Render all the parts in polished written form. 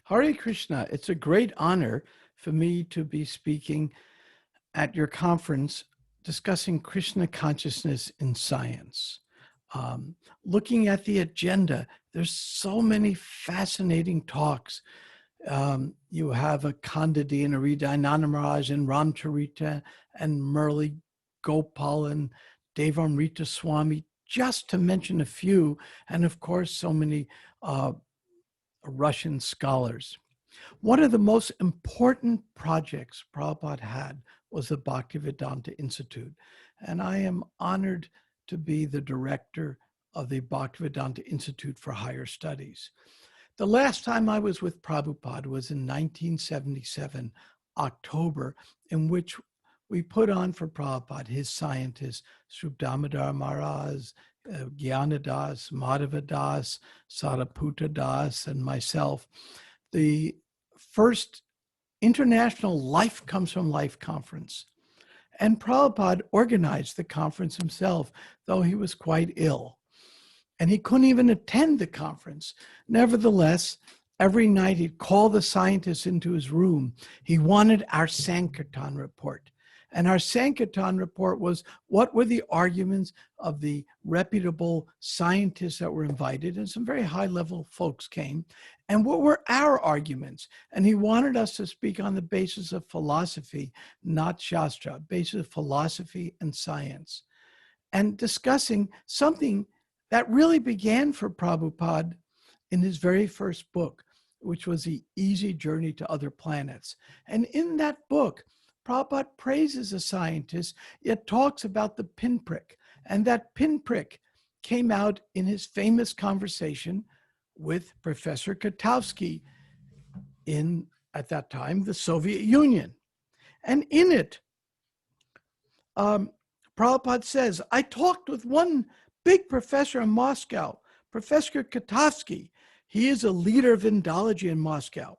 Hare Krishna, it's a great honor for me to be speaking at your conference discussing Krishna consciousness in science. Looking at the agenda, there's so many fascinating talks. You have a Kandadi and Aridai Nanamaraj and Ramcharita and Murli Gopal and Devamrita Swami, just to mention a few, and of course, so many Russian scholars. One of the most important projects Prabhupada had was the Bhaktivedanta Institute, and I am honored to be the director of the Bhaktivedanta Institute for Higher Studies. The last time I was with Prabhupada was in 1977, October, in which we put on for Prabhupada, his scientists, Sri Damodar Maharaj, Gyanadas, Madhavadas, Sariputta Das, and myself, the first International Life Comes from Life conference. And Prabhupada organized the conference himself, though he was quite ill. And he couldn't even attend the conference. Nevertheless, every night he'd call the scientists into his room. He wanted our Sankirtan report. And our Sankirtan report was, what were the arguments of the reputable scientists that were invited? And some very high-level folks came. And what were our arguments? And he wanted us to speak on the basis of philosophy, not Shastra, basis of philosophy and science. And discussing something that really began for Prabhupada in his very first book, which was The Easy Journey to Other Planets. And in that book, Prabhupada praises a scientist, yet talks about the pinprick. And that pinprick came out in his famous conversation with Professor Katowski in, at that time, the Soviet Union. And in it, Prabhupada says, I talked with one big professor in Moscow, Professor Katowski. He is a leader of Indology in Moscow.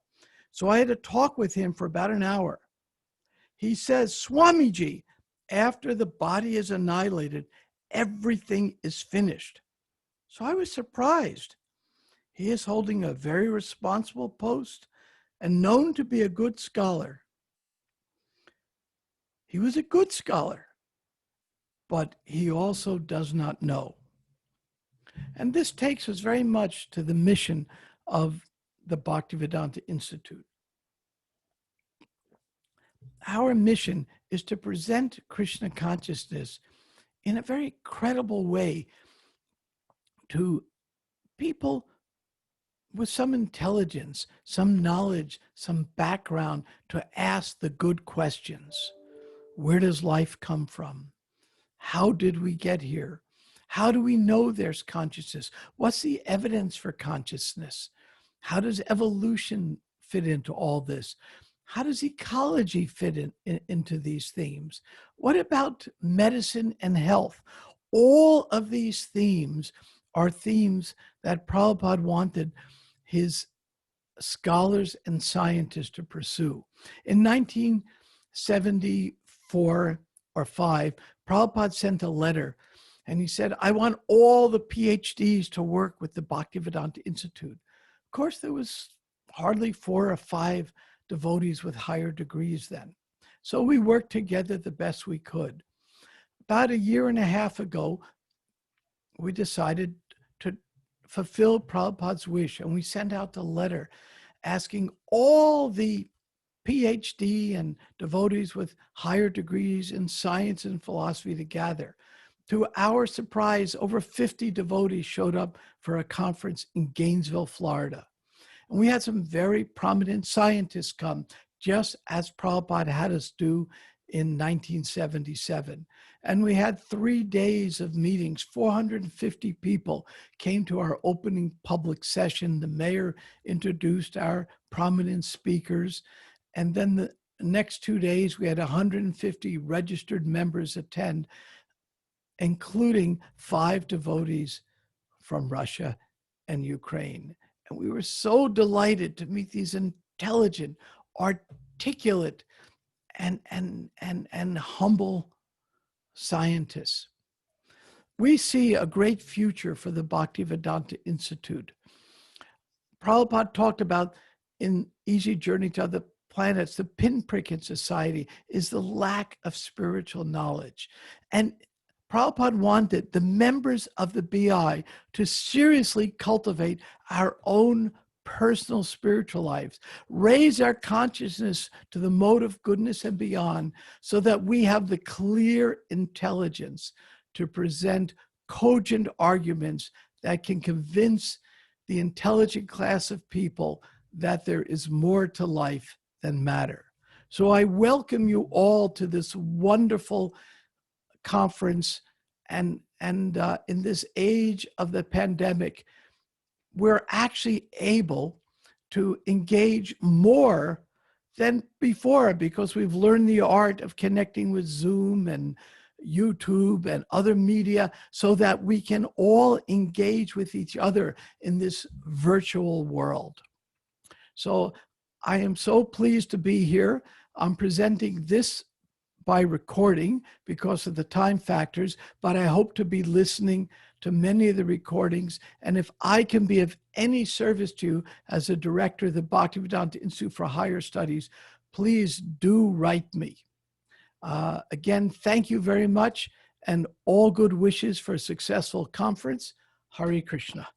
So I had to talk with him for about an hour. He says, Swamiji, after the body is annihilated, everything is finished. So I was surprised. He is holding a very responsible post and known to be a good scholar. He was a good scholar, but he also does not know. And this takes us very much to the mission of the Bhaktivedanta Institute. Our mission is to present Krishna consciousness in a very credible way to people with some intelligence, some knowledge, some background to ask the good questions. Where does life come from? How did we get here? How do we know there's consciousness? What's the evidence for consciousness? How does evolution fit into all this? How does ecology fit into these themes? What about medicine and health? All of these themes are themes that Prabhupada wanted his scholars and scientists to pursue. In 1974 or 5, Prabhupada sent a letter and he said, I want all the PhDs to work with the Bhaktivedanta Institute. Of course, there was hardly 4 or 5 devotees with higher degrees then. So we worked together the best we could. About a year and a half ago, we decided to fulfill Prabhupada's wish, and we sent out the letter asking all the PhD and devotees with higher degrees in science and philosophy to gather. To our surprise, over 50 devotees showed up for a conference in Gainesville, Florida. And we had some very prominent scientists come, just as Prabhupada had us do in 1977. And we had 3 days of meetings. 450 people came to our opening public session. The mayor introduced our prominent speakers. And then the next 2 days, we had 150 registered members attend, including 5 devotees from Russia and Ukraine. And we were so delighted to meet these intelligent, articulate, and humble scientists. We see a great future for the Bhaktivedanta Institute. Prabhupada talked about in Easy Journey to Other Planets, the pinprick in society is the lack of spiritual knowledge. And Prabhupada wanted the members of the BI to seriously cultivate our own personal spiritual lives, raise our consciousness to the mode of goodness and beyond, so that we have the clear intelligence to present cogent arguments that can convince the intelligent class of people that there is more to life than matter. So I welcome you all to this wonderful conference. And in this age of the pandemic, we're actually able to engage more than before, because we've learned the art of connecting with Zoom and YouTube and other media, so that we can all engage with each other in this virtual world. So I am so pleased to be here. I'm presenting this by recording because of the time factors, but I hope to be listening to many of the recordings. And if I can be of any service to you as a director of the Bhaktivedanta Institute for Higher Studies, please do write me. Again, thank you very much, and all good wishes for a successful conference. Hare Krishna.